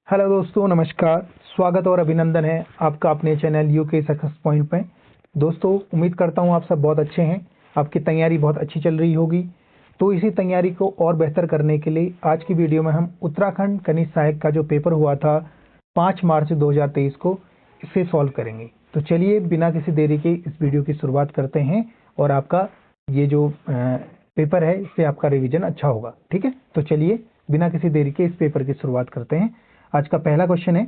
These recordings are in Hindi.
हेलो दोस्तों, नमस्कार। स्वागत और अभिनंदन है आपका अपने चैनल यूके सक्सेस पॉइंट में। दोस्तों, उम्मीद करता हूँ आप सब बहुत अच्छे हैं, आपकी तैयारी बहुत अच्छी चल रही होगी। तो इसी तैयारी को और बेहतर करने के लिए आज की वीडियो में हम उत्तराखंड खनिज सहायक का जो पेपर हुआ था 5 मार्च 2023 को, इसे सॉल्व करेंगे। तो चलिए बिना किसी देरी के इस वीडियो की शुरुआत करते हैं और आपका ये जो पेपर है इससे आपका रिवीजन अच्छा होगा। ठीक है, तो चलिए बिना किसी देरी के इस पेपर की शुरुआत करते हैं। आज का पहला क्वेश्चन है,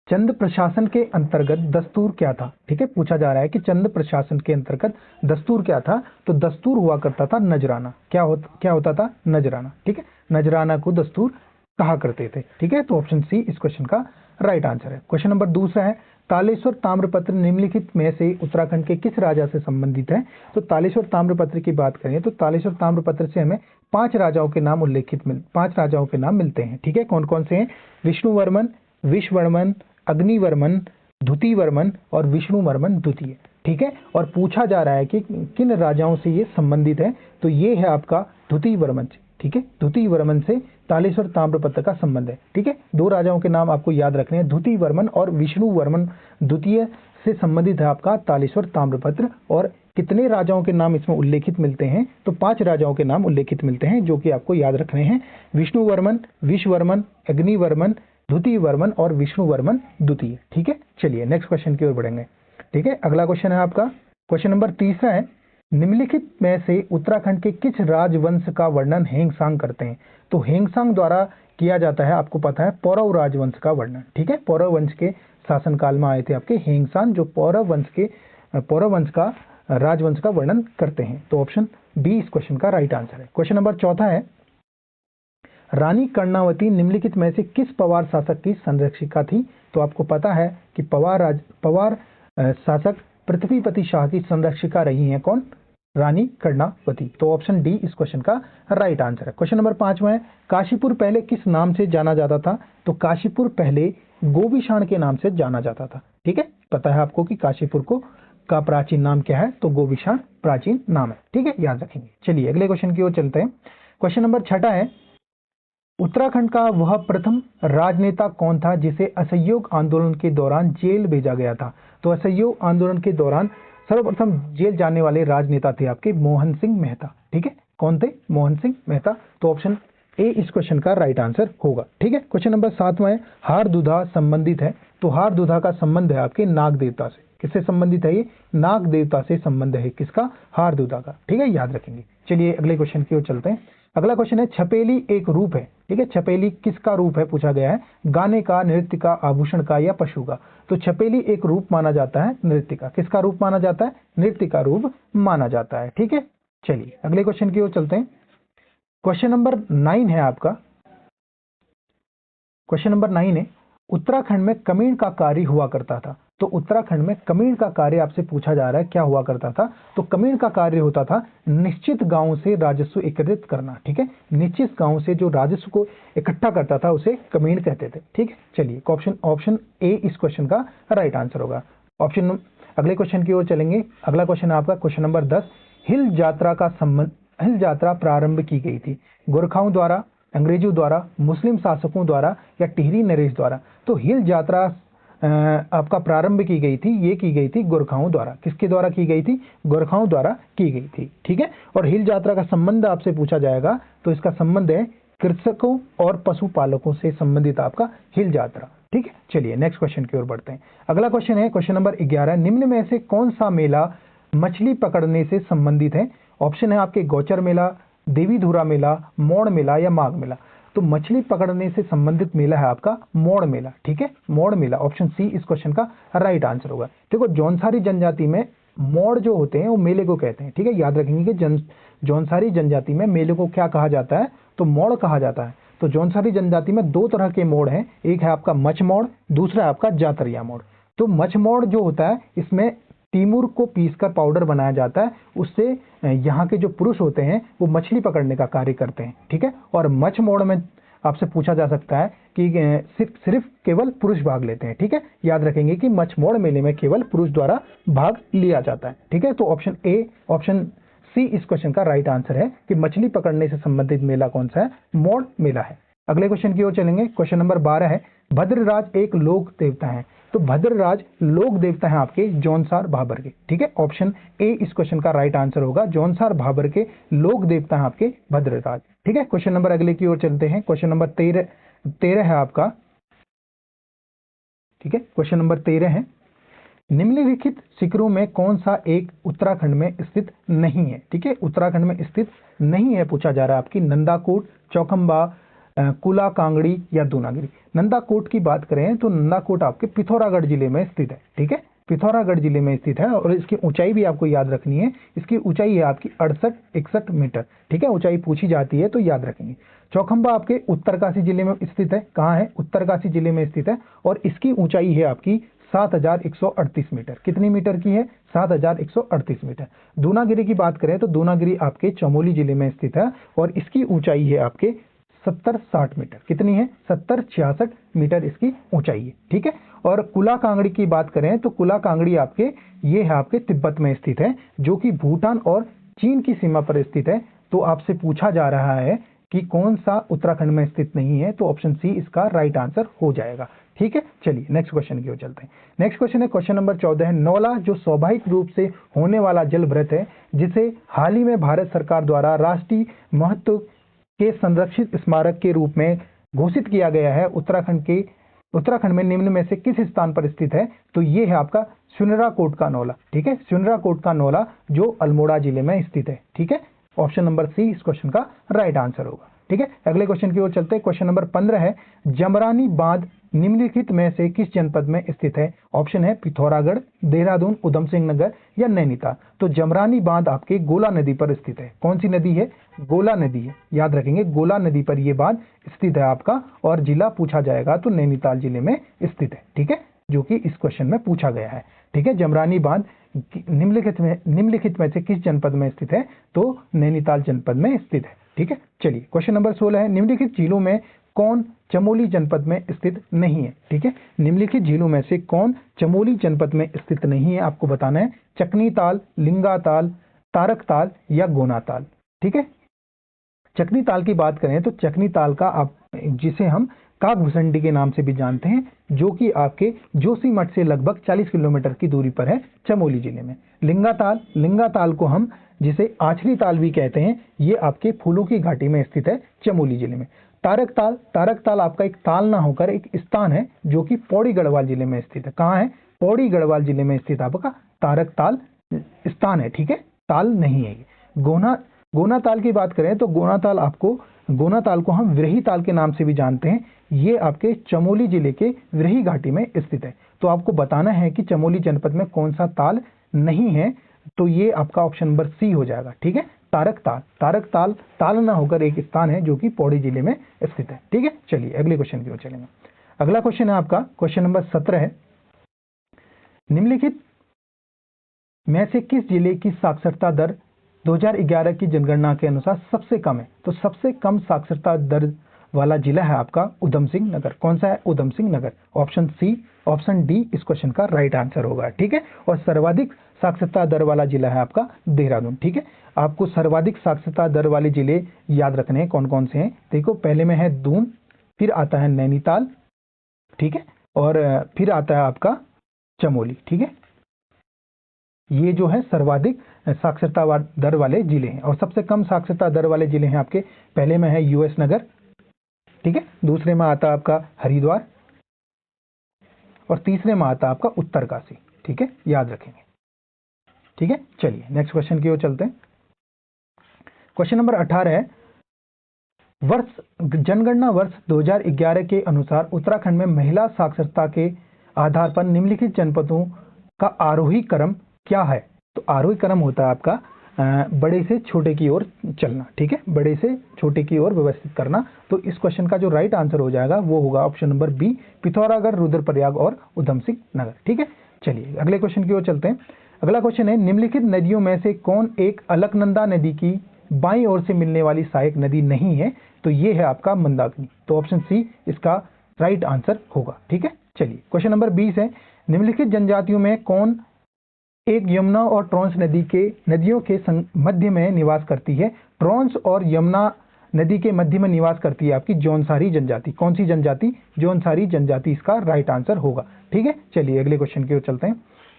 चंद प्रशासन के अंतर्गत दस्तूर क्या था। ठीक है, पूछा जा रहा है कि चंद प्रशासन के अंतर्गत दस्तूर क्या था। तो दस्तूर हुआ करता था नजराना। क्या होता था? नजराना। ठीक है, नजराना को दस्तूर कहा करते थे। ठीक है, तो ऑप्शन सी इस क्वेश्चन का राइट आंसर है। क्वेश्चन नंबर दूसरा है, तालेश्वर ताम्रपत्र निम्नलिखित में से उत्तराखंड के किस राजा से संबंधित है। तो तालेश्वर ताम्रपत्र की बात करें तो तालेश्वर ताम्रपत्र से हमें 5 राजाओं के नाम 5 राजाओं के नाम मिलते हैं। ठीक है, कौन कौन से हैं? विष्णुवर्मन, विषवर्मन, अग्निवर्मन, द्वितीयवर्मन और विष्णुवर्मन द्वितीय। ठीक है, और पूछा जा रहा है कि किन राजाओं से ये संबंधित है। तो ये है आपका द्वितीयवर्मन से। ठीक है, द्वितीयवर्मन से तालेश्वर ताम्रपत्र का संबंध है। ठीक है, 2 राजाओं के नाम आपको याद रखने हैं, द्वितीयवर्मन और विष्णुवर्मन द्वितीय से संबंधित है आपका तालेश्वर ताम्रपत्र। और कितने राजाओं के नाम इसमें उल्लेखित मिलते हैं? तो 5 राजाओं के नाम उल्लेखित मिलते हैं, जो कि आपको याद रखने हैं। विष्णुवर्मन, विषवर्मन, अग्निवर्मन, द्वितीयवर्मन और विष्णुवर्मन द्वितीय। ठीक है, चलिए नेक्स्ट क्वेश्चन की ओर बढ़ेंगे। ठीक है, अगला क्वेश्चन है आपका क्वेश्चन नंबर तीसरा है, निम्नलिखित में से उत्तराखंड के किस राजवंश का वर्णन हेंगसांग करते हैं। तो हेंगसांग द्वारा किया जाता है, आपको पता है, पौरव राजवंश का वर्णन। ठीक है, पौरव वंश के शासनकाल में आए थे आपके हेंगसांग, जो पौरव वंश का राजवंश का वर्णन करते हैं। तो ऑप्शन बी इस क्वेश्चन का राइट आंसर है। क्वेश्चन नंबर चौथा है, रानी कर्णावती निम्नलिखित में से किस पवार शासक की संरक्षिका थी। तो आपको पता है कि पवार शासक पृथ्वीपति शाह की संरक्षिका रही हैं। कौन? रानी कर्णावती। तो ऑप्शन डी इस क्वेश्चन का राइट आंसर है। क्वेश्चन नंबर 5 है, काशीपुर पहले किस नाम से जाना जाता था। तो काशीपुर पहले गोविशाण के नाम से जाना जाता था। ठीक है, पता है आपको कि काशीपुर का प्राचीन नाम क्या है। तो गोविशाण प्राचीन नाम है। ठीक है, याद रखेंगे। चलिए अगले क्वेश्चन की ओर चलते हैं। क्वेश्चन नंबर 6 है, उत्तराखंड का वह प्रथम राजनेता कौन था जिसे असहयोग आंदोलन के दौरान जेल भेजा गया था। तो असहयोग आंदोलन के दौरान सर्वप्रथम जेल जाने वाले राजनेता थे आपके मोहन सिंह मेहता। ठीक है, कौन थे? मोहन सिंह मेहता। तो ऑप्शन ए इस क्वेश्चन का राइट आंसर होगा। ठीक है, क्वेश्चन नंबर 7 है, हारदुधा संबंधित है। तो हारदुधा का संबंध है आपके नाग देवता से। किससे संबंधित है? ये नाग देवता से संबंध है। किसका? हारदुधा का। ठीक है, याद रखेंगे। चलिए अगले क्वेश्चन की ओर चलते हैं। अगला क्वेश्चन है, छपेली एक रूप है। ठीक है, छपेली किसका रूप है पूछा गया है? गाने का, नृत्य का, आभूषण का या पशु का। तो छपेली एक रूप माना जाता है नृत्य का। किसका रूप माना जाता है? नृत्य का रूप माना जाता है। ठीक है, चलिए अगले क्वेश्चन की ओर चलते हैं। क्वेश्चन नंबर 9 है आपका। क्वेश्चन नंबर 9 है, उत्तराखंड में कमीण का कार्य हुआ करता था। तो उत्तराखंड में कमीण का कार्य आपसे पूछा जा रहा है, क्या हुआ करता था। तो कमीण का कार्य होता था निश्चित गांव से राजस्व एकत्रित करना। ठीक है, निश्चित गांव से जो राजस्व को इकट्ठा करता था उसे कमीण कहते थे। ठीक है, चलिए ऑप्शन ए इस क्वेश्चन का राइट आंसर होगा। अगले क्वेश्चन की ओर चलेंगे। अगला क्वेश्चन है आपका क्वेश्चन नंबर 10, हिल यात्रा प्रारंभ की गई थी गोरखाओं द्वारा, अंग्रेजों द्वारा, मुस्लिम शासकों द्वारा या टिहरी नरेश द्वारा। तो हिल यात्रा आपका प्रारंभ की गई थी, ये की गई थी गोरखाओं द्वारा। किसके द्वारा की गई थी? गोरखाओं द्वारा की गई थी। ठीक है, और हिल यात्रा का संबंध आपसे पूछा जाएगा तो इसका संबंध है कृषकों और पशुपालकों से संबंधित आपका हिल यात्रा। ठीक है, चलिए नेक्स्ट क्वेश्चन की ओर बढ़ते हैं। अगला क्वेश्चन है क्वेश्चन नंबर 11, निम्न में से कौन सा मेला मछली पकड़ने से संबंधित है। ऑप्शन है आपके गौचर मेला, देवीधुरा मेला, मोड़ मेला या माघ मेला। तो मछली पकड़ने से संबंधित मेला है आपका मोड़ मेला। ठीक है, मोड़ मेला। ऑप्शन सी इस क्वेश्चन का राइट आंसर होगा। देखो, जौनसारी जनजाति में मोड़ जो होते हैं वो मेले को कहते हैं। ठीक है, याद रखेंगे कि जौनसारी जनजाति में मेले को क्या कहा जाता है? तो मोड़ कहा जाता है। तो जौनसारी जनजाति में 2 तरह के मोड़ हैं, एक है आपका मछ मोड़, दूसरा है आपका जातरिया मोड़। तो मछ मोड़ जो होता है इसमें तीमूर को पीसकर पाउडर बनाया जाता है, उससे यहाँ के जो पुरुष होते हैं वो मछली पकड़ने का कार्य करते हैं। ठीक है, और मछ मोड़ में आपसे पूछा जा सकता है कि सिर्फ केवल पुरुष भाग लेते हैं। ठीक है, याद रखेंगे कि मछ मोड़ मेले में केवल पुरुष द्वारा भाग लिया जाता है। ठीक है, तो ऑप्शन सी इस क्वेश्चन का राइट आंसर है कि मछली पकड़ने से संबंधित मेला कौन सा है? मोड़ मेला है। अगले क्वेश्चन की ओर चलेंगे। क्वेश्चन नंबर 12 है, भद्रराज एक लोक देवता है। तो भद्रराज लोक देवता है आपके जौनसार भाबर के। ठीक है, ऑप्शन ए इस क्वेश्चन का राइट आंसर होगा। जौनसार भाबर के लोक देवता है आपके भद्रराज। ठीक है, क्वेश्चन नंबर अगले की ओर चलते हैं। क्वेश्चन नंबर 13 है आपका। ठीक है, क्वेश्चन नंबर 13 है, निम्नलिखित शिखरों में कौन सा एक उत्तराखंड में स्थित नहीं है। ठीक है, उत्तराखंड में स्थित नहीं है पूछा जा रहा है आपकी। नंदाकोट, चौखंबा, कुला कांगड़ी या दूनागिरी। नंदाकोट की बात करें तो नंदाकोट आपके पिथौरागढ़ जिले में स्थित है। ठीक है, पिथौरागढ़ जिले में स्थित है और इसकी ऊंचाई भी आपको याद रखनी है। इसकी ऊंचाई है आपकी 68-61 मीटर। ठीक है, ऊंचाई पूछी जाती है तो याद रखेंगे। चौखंबा आपके उत्तरकाशी जिले में स्थित है। कहाँ है? उत्तरकाशी जिले में स्थित है और इसकी ऊंचाई है आपकी 7138 मीटर। कितनी मीटर की है? 7138 मीटर। दूनागिरी की बात करें तो दूनागिरी आपके चमोली जिले में स्थित है और इसकी ऊंचाई है आपके 70-60 मीटर। कितनी है? 70-66 मीटर इसकी ऊंचाई है। ठीक है, और कुला कांगड़ी की बात करें तो कुला कांगड़ी आपके ये है आपके तिब्बत में स्थित है, जो कि भूटान और चीन की सीमा पर स्थित है। तो आपसे पूछा जा रहा है कि कौन सा उत्तराखंड में स्थित नहीं है, तो ऑप्शन सी इसका राइट आंसर हो जाएगा। ठीक है, चलिए नेक्स्ट क्वेश्चन की ओर चलते हैं। नेक्स्ट क्वेश्चन है क्वेश्चन नंबर 14 है, नौला जो स्वाभाविक रूप से होने वाला जल व्रत है, जिसे हाल ही में भारत सरकार द्वारा राष्ट्रीय महत्व के संरक्षित स्मारक के रूप में घोषित किया गया है, उत्तराखंड में निम्न में से किस स्थान पर स्थित है? तो ये है आपका सुनराकोट का नौला। ठीक है, सुनराकोट का नौला जो अल्मोड़ा जिले में स्थित है। ठीक है, ऑप्शन नंबर सी इस क्वेश्चन का राइट आंसर होगा। ठीक है, अगले क्वेश्चन की ओर चलते हैं। क्वेश्चन नंबर 15 है, जमरानी बांध निम्नलिखित में से किस जनपद में स्थित है? ऑप्शन है पिथौरागढ़, देहरादून, उधम सिंह नगर या नैनीताल। तो जमरानी बांध आपके गोला नदी पर स्थित है। कौन सी नदी है? गोला नदी है, याद रखेंगे गोला नदी पर यह बांध स्थित है आपका, और जिला पूछा जाएगा तो नैनीताल जिले में स्थित है। ठीक है, जो कि इस क्वेश्चन में पूछा गया है। ठीक है, जमरानी बांध निम्नलिखित में से किस जनपद में स्थित है? तो नैनीताल जनपद में स्थित है। ठीक है, चलिए क्वेश्चन नंबर 16 है, निम्नलिखित झीलों में कौन चमोली जनपद में स्थित नहीं है? ठीक है, निम्नलिखित झीलों में से कौन चमोली जनपद में स्थित नहीं है आपको बताना है। चकनी ताल, लिंगा ताल, तारक ताल या गोना ताल। ठीक है, चकनी ताल की बात करें तो चकनी ताल का आप जिसे हम काकभूसंडी के नाम से भी जानते हैं, जो कि आपके जोशीमठ से लगभग 40 किलोमीटर की दूरी पर है चमोली जिले में। लिंगा ताल को हम जिसे आछरी ताल भी कहते हैं, ये आपके फूलों की घाटी में स्थित है चमोली जिले में। तारक ताल आपका एक ताल ना होकर एक स्थान है, जो कि पौड़ी गढ़वाल जिले में स्थित है। कहाँ है? पौड़ी गढ़वाल जिले में स्थित आपका तारक ताल स्थान है। ठीक है, ताल नहीं है। गोना ताल की बात करें तो गोना ताल को हम व्रही ताल के नाम से भी जानते हैं। ये आपके चमोली जिले के व्रही घाटी में स्थित है। तो आपको बताना है कि चमोली जनपद में कौन सा ताल नहीं है, तो ये आपका ऑप्शन नंबर सी हो जाएगा। ठीक है, तारक ताल ना होकर एक स्थान है जो कि पौड़ी जिले में स्थित है। ठीक है, चलिए अगले क्वेश्चन की ओर चलेंगे। अगला क्वेश्चन है आपका क्वेश्चन नंबर 17 है, निम्नलिखित में से किस जिले की साक्षरता दर 2011 की जनगणना के अनुसार सबसे कम है? तो सबसे कम साक्षरता दर वाला जिला है आपका उधम सिंह नगर। कौन सा है? उधम सिंह नगर। ऑप्शन डी इस क्वेश्चन का राइट आंसर होगा। ठीक है, और सर्वाधिक साक्षरता दर वाला जिला है आपका देहरादून। ठीक है, आपको सर्वाधिक साक्षरता दर वाले जिले याद रखने हैं कौन कौन से हैं। देखो, पहले में है दून, फिर आता है नैनीताल, ठीक है, और फिर आता है आपका चमोली। ठीक है, ये जो है सर्वाधिक साक्षरता दर वाले जिले हैं, और सबसे कम साक्षरता दर वाले जिले हैं आपके, पहले में है यूएस नगर, ठीक है, दूसरे में आता है आपका हरिद्वार, और तीसरे में आता है आपका उत्तरकाशी। ठीक है, याद रखेंगे। ठीक है, चलिए नेक्स्ट क्वेश्चन की ओर चलते हैं। क्वेश्चन नंबर 18 है, जनगणना वर्ष 2011 के अनुसार उत्तराखंड में महिला साक्षरता के आधार पर निम्नलिखित जनपदों का आरोही क्रम क्या है? तो आरोही क्रम होता है आपका बड़े से छोटे की ओर चलना। ठीक है, बड़े से छोटे की ओर व्यवस्थित करना। तो इस क्वेश्चन का जो राइट आंसर हो जाएगा वो होगा option number B, Pithoragarh, Rudraprayag और उधम सिंह नगर। ठीक है, चलिए अगले क्वेश्चन की ओर चलते हैं। अगला क्वेश्चन है, निम्नलिखित नदियों में से कौन एक अलकनंदा नदी की बाईं ओर से मिलने वाली सहायक नदी नहीं है? तो ये है आपका मंदाकिनी। तो ऑप्शन सी इसका राइट आंसर होगा। ठीक है, चलिए क्वेश्चन नंबर 20 है, निम्नलिखित जनजातियों में कौन एक यमुना और ट्रांस नदियों के मध्य में निवास करती है? ट्रांस और यमुना नदी के मध्य में निवास करती है आपकी जौनसारी जनजाति। कौन सी जनजाति? जौनसारी जनजाति इसका राइट आंसर होगा। ठीक है, चलिए अगले क्वेश्चन की ओर चलते हैं।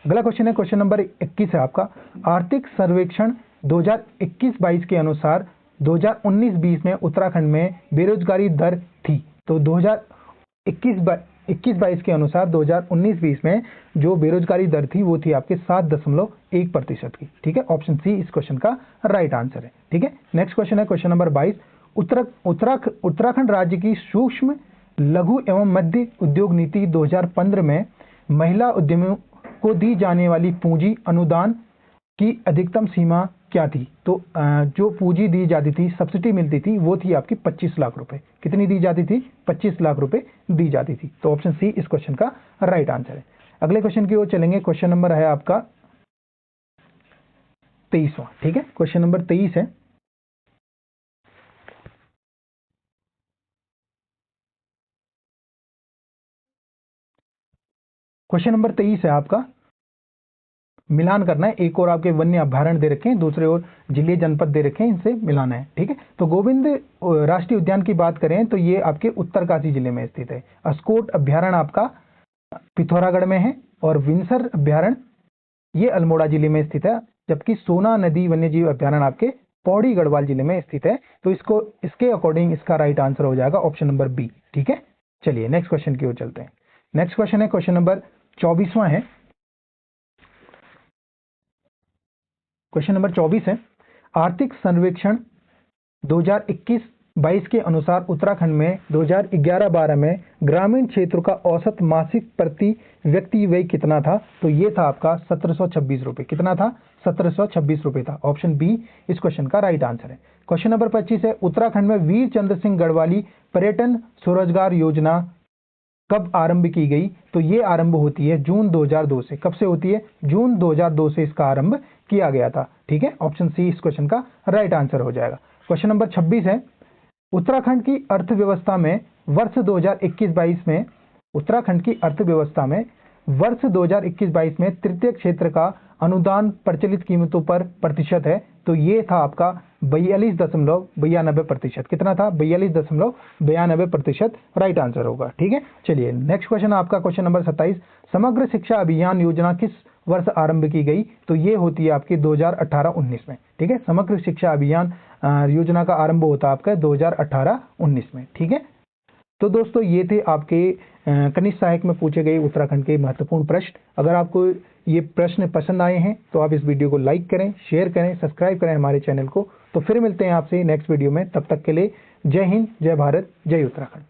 अगला क्वेश्चन है क्वेश्चन नंबर 21 है आपका। आर्थिक सर्वेक्षण 2021-22 के अनुसार 2019-20 में उत्तराखंड में बेरोजगारी दर थी। तो 2021-22 के अनुसार 2019-20 में जो बेरोजगारी दर थी वो थी आपके 7.1% की। ठीक है, ऑप्शन सी इस क्वेश्चन का राइट आंसर है। ठीक है, नेक्स्ट क्वेश्चन है क्वेश्चन नंबर 22। उत्तराखंड राज्य की सूक्ष्म लघु एवं मध्य उद्योग नीति 2015 में महिला उद्यमियों को दी जाने वाली पूंजी अनुदान की अधिकतम सीमा क्या थी? तो जो पूंजी दी जाती थी, सब्सिडी मिलती थी, वो थी आपकी 25 लाख रुपए। कितनी दी जाती थी? 25 लाख रुपए दी जाती थी। तो ऑप्शन सी इस क्वेश्चन का राइट आंसर है। अगले क्वेश्चन की ओर चलेंगे। क्वेश्चन नंबर है आपका 23वां। ठीक है, क्वेश्चन नंबर 23 है। क्वेश्चन नंबर 23 है आपका, मिलान करना है। एक और आपके वन्य अभ्यारण्य दे रखे हैं, दूसरे ओर जिले जनपद दे रखे हैं, इनसे मिलाना है। ठीक है, तो गोविंद राष्ट्रीय उद्यान की बात करें तो ये आपके उत्तरकाशी जिले में स्थित है। अस्कोट अभ्यारण्य आपका पिथौरागढ़ में है और विंसर अभ्यारण्य ये अल्मोड़ा जिले में स्थित है, जबकि सोना नदी वन्यजीव अभ्यारण्य आपके पौड़ी गढ़वाल जिले में स्थित है। तो इसके अकॉर्डिंग इसका राइट आंसर हो जाएगा ऑप्शन नंबर बी। ठीक है, चलिए नेक्स्ट क्वेश्चन की ओर चलते हैं। नेक्स्ट क्वेश्चन है क्वेश्चन नंबर 24वां है। क्वेश्चन नंबर 24 है। आर्थिक सर्वेक्षण 2021-22 के अनुसार उत्तराखंड में 2011-12 में ग्रामीण क्षेत्रों का औसत मासिक प्रति व्यक्ति व्यय कितना था? तो ये था आपका 1726 रुपए। कितना था? 1726 रुपए था। ऑप्शन बी इस क्वेश्चन का राइट आंसर है। क्वेश्चन नंबर 25 है। उत्तराखंड में वीर चंद्र सिंह गढ़वाली पर्यटन स्वरोजगार योजना कब आरंभ की गई? तो ये आरंभ होती है जून 2002 से। कब से होती है? जून 2002 से इसका आरंभ किया गया था। ठीक है, ऑप्शन सी इस क्वेश्चन का राइट आंसर हो जाएगा। क्वेश्चन नंबर 26 है। उत्तराखंड की अर्थव्यवस्था में वर्ष 2021-22 में उत्तराखंड की अर्थव्यवस्था में वर्ष 2021-22 में तृतीय क्षेत्र का अनुदान प्रचलित कीमतों पर प्रतिशत है। तो ये था आपका 42.92%। कितना था? 42.92% राइट आंसर होगा। ठीक है, चलिए नेक्स्ट क्वेश्चन आपका क्वेश्चन नंबर 27। समग्र शिक्षा अभियान योजना किस वर्ष आरंभ की गई? तो ये होती है आपकी 2018-19 में। ठीक है, समग्र शिक्षा अभियान योजना का आरंभ होता है आपका 2018-19 में। ठीक है, तो दोस्तों ये थे आपके कनिष्ठ सहायक में पूछे गए उत्तराखंड के महत्वपूर्ण प्रश्न। अगर आपको ये प्रश्न पसंद आए हैं तो आप इस वीडियो को लाइक करें, शेयर करें, सब्सक्राइब करें हमारे चैनल को। तो फिर मिलते हैं आपसे नेक्स्ट वीडियो में। तब तक के लिए जय हिंद, जय भारत, जय उत्तराखंड।